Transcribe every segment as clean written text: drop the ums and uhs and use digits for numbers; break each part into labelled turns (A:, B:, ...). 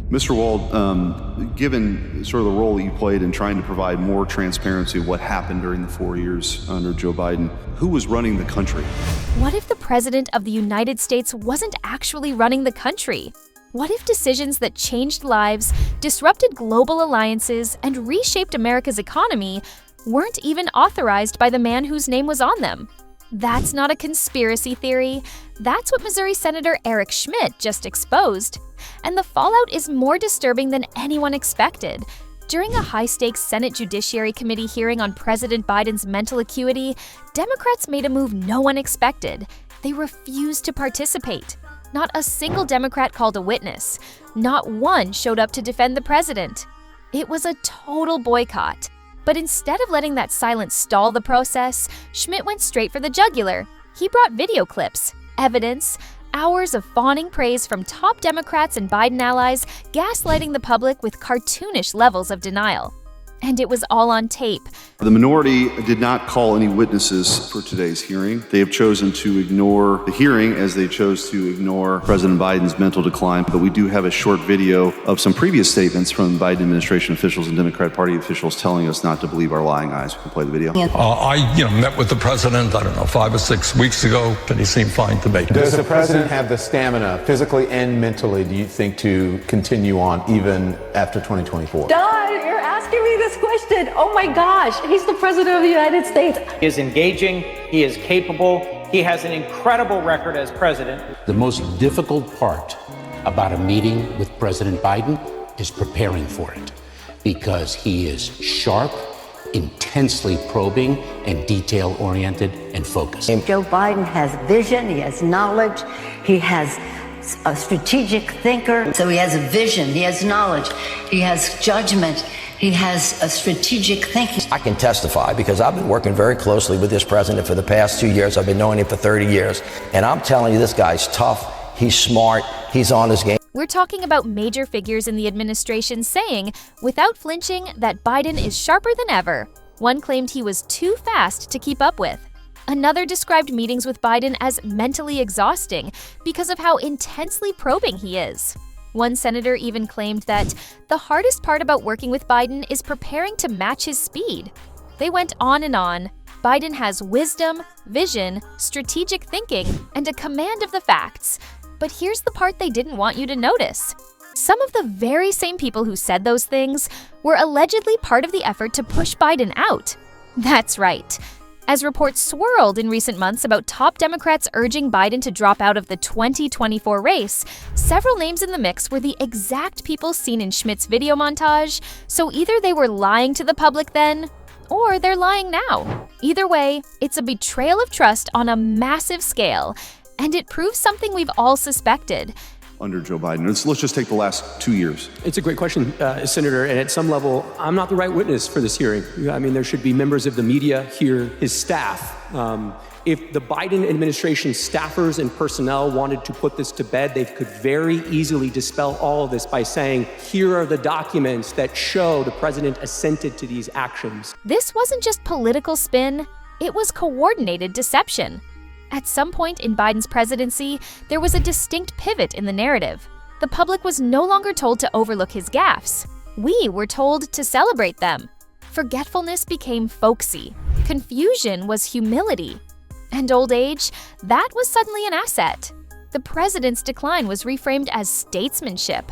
A: Mr. Wald, given sort of the role that you played in trying to provide more transparency of what happened during the 4 years under Joe Biden, who was running the country?
B: What if the President of the United States wasn't actually running the country? What if decisions that changed lives, disrupted global alliances, and reshaped America's economy weren't even authorized by the man whose name was on them? That's not a conspiracy theory. That's what Missouri Senator Eric Schmitt just exposed. And the fallout is more disturbing than anyone expected. During a high-stakes Senate Judiciary Committee hearing on President Biden's mental acuity, Democrats made a move no one expected. They refused to participate. Not a single Democrat called a witness. Not one showed up to defend the president. It was a total boycott. But instead of letting that silence stall the process, Schmitt went straight for the jugular. He brought video clips, evidence, hours of fawning praise from top Democrats and Biden allies, gaslighting the public with cartoonish levels of denial. And it was all on tape.
A: The minority did not call any witnesses for today's hearing. They have chosen to ignore the hearing as they chose to ignore President Biden's mental decline. But we do have a short video of some previous statements from Biden administration officials and Democrat Party officials telling us not to believe our lying eyes. We can play the video.
C: I met with the president, 5 or 6 weeks ago, and he seemed fine to me.
D: Does the president have the stamina, physically and mentally, do you think, to continue on even after 2024?
E: You're asking me this question. Oh my gosh, he's the president of the United States.
F: He is engaging, he is capable, he has an incredible record as president.
G: The most difficult part about a meeting with President Biden is preparing for it, because he is sharp, intensely probing, and detail-oriented and focused.
H: Joe Biden has vision, he has knowledge, he has a strategic thinker. So he has a vision, he has knowledge, he has judgment, he has a strategic thinking.
I: I can testify because I've been working very closely with this president for the past 2 years. I've been knowing him for 30 years. And I'm telling you, this guy's tough, he's smart, he's on his game.
B: We're talking about major figures in the administration saying, without flinching, that Biden is sharper than ever. One claimed he was too fast to keep up with. Another described meetings with Biden as mentally exhausting because of how intensely probing he is. One senator even claimed that the hardest part about working with Biden is preparing to match his speed. They went on and on. Biden has wisdom, vision, strategic thinking, and a command of the facts. But here's the part they didn't want you to notice. Some of the very same people who said those things were allegedly part of the effort to push Biden out. That's right. As reports swirled in recent months about top Democrats urging Biden to drop out of the 2024 race, several names in the mix were the exact people seen in Schmitt's video montage, so either they were lying to the public then, or they're lying now. Either way, it's a betrayal of trust on a massive scale, and it proves something we've all suspected.
A: Under Joe Biden. Let's just take the last 2 years.
J: It's a great question, Senator, and at some level, I'm not the right witness for this hearing. There should be members of the media here, his staff. If the Biden administration staffers and personnel wanted to put this to bed, they could very easily dispel all of this by saying, here are the documents that show the president assented to these actions.
B: This wasn't just political spin, it was coordinated deception. At some point in Biden's presidency, there was a distinct pivot in the narrative. The public was no longer told to overlook his gaffes. We were told to celebrate them. Forgetfulness became folksy. Confusion was humility. And old age, that was suddenly an asset. The president's decline was reframed as statesmanship.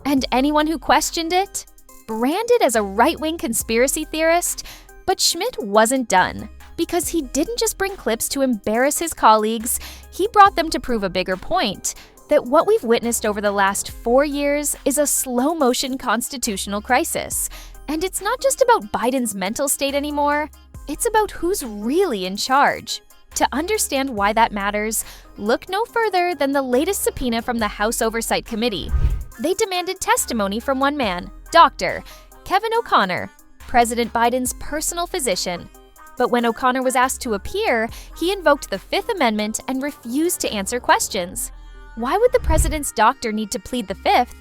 B: And anyone who questioned it, branded as a right-wing conspiracy theorist. But Schmitt wasn't done. Because he didn't just bring clips to embarrass his colleagues, he brought them to prove a bigger point, that what we've witnessed over the last 4 years is a slow-motion constitutional crisis. And it's not just about Biden's mental state anymore, it's about who's really in charge. To understand why that matters, look no further than the latest subpoena from the House Oversight Committee. They demanded testimony from one man, Dr. Kevin O'Connor, President Biden's personal physician. But when O'Connor was asked to appear, he invoked the Fifth Amendment and refused to answer questions. Why would the president's doctor need to plead the Fifth?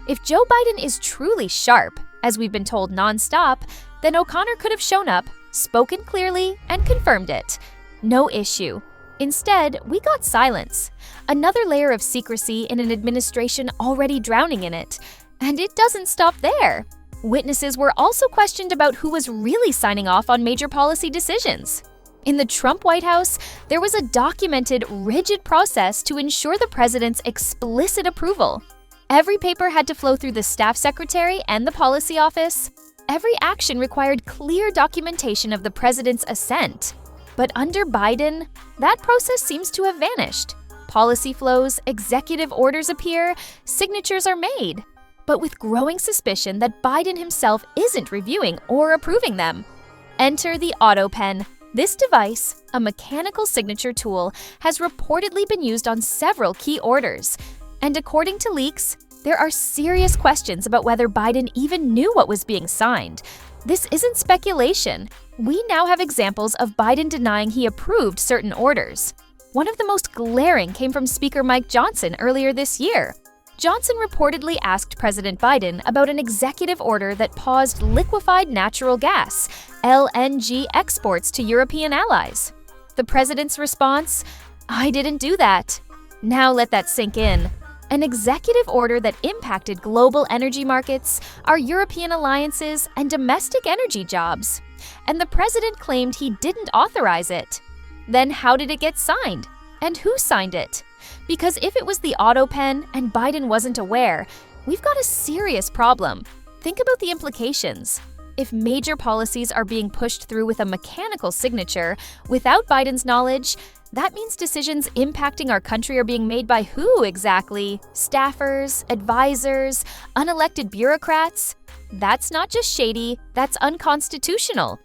B: If Joe Biden is truly sharp, as we've been told nonstop, then O'Connor could have shown up, spoken clearly, and confirmed it. No issue. Instead, we got silence. Another layer of secrecy in an administration already drowning in it. And it doesn't stop there. Witnesses were also questioned about who was really signing off on major policy decisions. In the Trump White House, there was a documented, rigid process to ensure the president's explicit approval. Every paper had to flow through the staff secretary and the policy office. Every action required clear documentation of the president's assent. But under Biden, that process seems to have vanished. Policy flows, executive orders appear, signatures are made. But with growing suspicion that Biden himself isn't reviewing or approving them. Enter the autopen. This device, a mechanical signature tool, has reportedly been used on several key orders. And according to leaks, there are serious questions about whether Biden even knew what was being signed. This isn't speculation. We now have examples of Biden denying he approved certain orders. One of the most glaring came from Speaker Mike Johnson earlier this year. Johnson reportedly asked President Biden about an executive order that paused liquefied natural gas, LNG, exports to European allies. The president's response? "I didn't do that." Now let that sink in. An executive order that impacted global energy markets, our European alliances, and domestic energy jobs. And the president claimed he didn't authorize it. Then how did it get signed? And who signed it? Because if it was the autopen and Biden wasn't aware, we've got a serious problem. Think about the implications. If major policies are being pushed through with a mechanical signature without Biden's knowledge, that means decisions impacting our country are being made by who exactly? Staffers, advisors, unelected bureaucrats? That's not just shady, that's unconstitutional.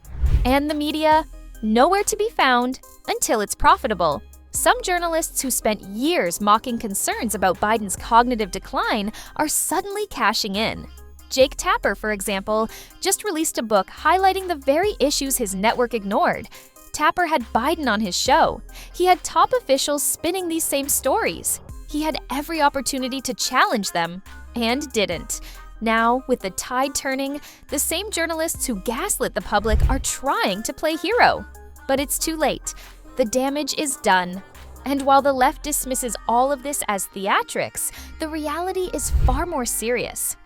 B: And the media? Nowhere to be found until it's profitable. Some journalists who spent years mocking concerns about Biden's cognitive decline are suddenly cashing in. Jake Tapper, for example, just released a book highlighting the very issues his network ignored. Tapper had Biden on his show. He had top officials spinning these same stories. He had every opportunity to challenge them, and didn't. Now, with the tide turning, the same journalists who gaslit the public are trying to play hero. But it's too late. The damage is done. And while the left dismisses all of this as theatrics, the reality is far more serious.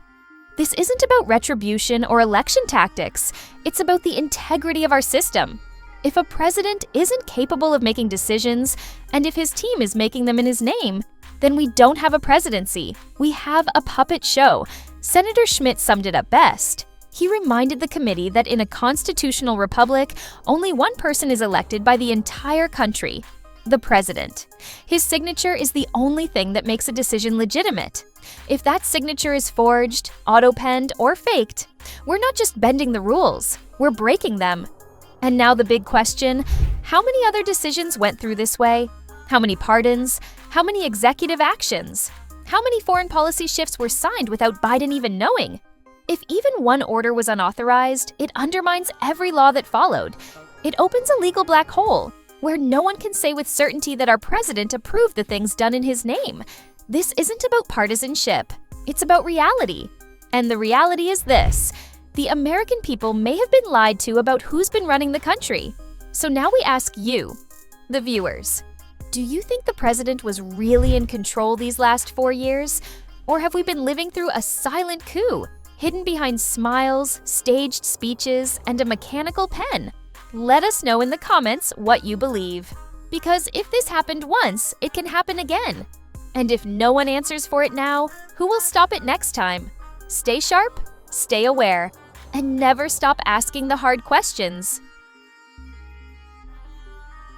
B: This isn't about retribution or election tactics. It's about the integrity of our system. If a president isn't capable of making decisions, and if his team is making them in his name, then we don't have a presidency. We have a puppet show. Senator Schmitt summed it up best. He reminded the committee that in a constitutional republic, only one person is elected by the entire country, the president. His signature is the only thing that makes a decision legitimate. If that signature is forged, auto-penned, or faked, we're not just bending the rules, we're breaking them. And now the big question, how many other decisions went through this way? How many pardons? How many executive actions? How many foreign policy shifts were signed without Biden even knowing? If even one order was unauthorized, it undermines every law that followed. It opens a legal black hole, where no one can say with certainty that our president approved the things done in his name. This isn't about partisanship. It's about reality. And the reality is this: the American people may have been lied to about who's been running the country. So now we ask you, the viewers, do you think the president was really in control these last 4 years? Or have we been living through a silent coup, hidden behind smiles, staged speeches, and a mechanical pen? Let us know in the comments what you believe. Because if this happened once, it can happen again. And if no one answers for it now, who will stop it next time? Stay sharp, stay aware, and never stop asking the hard questions.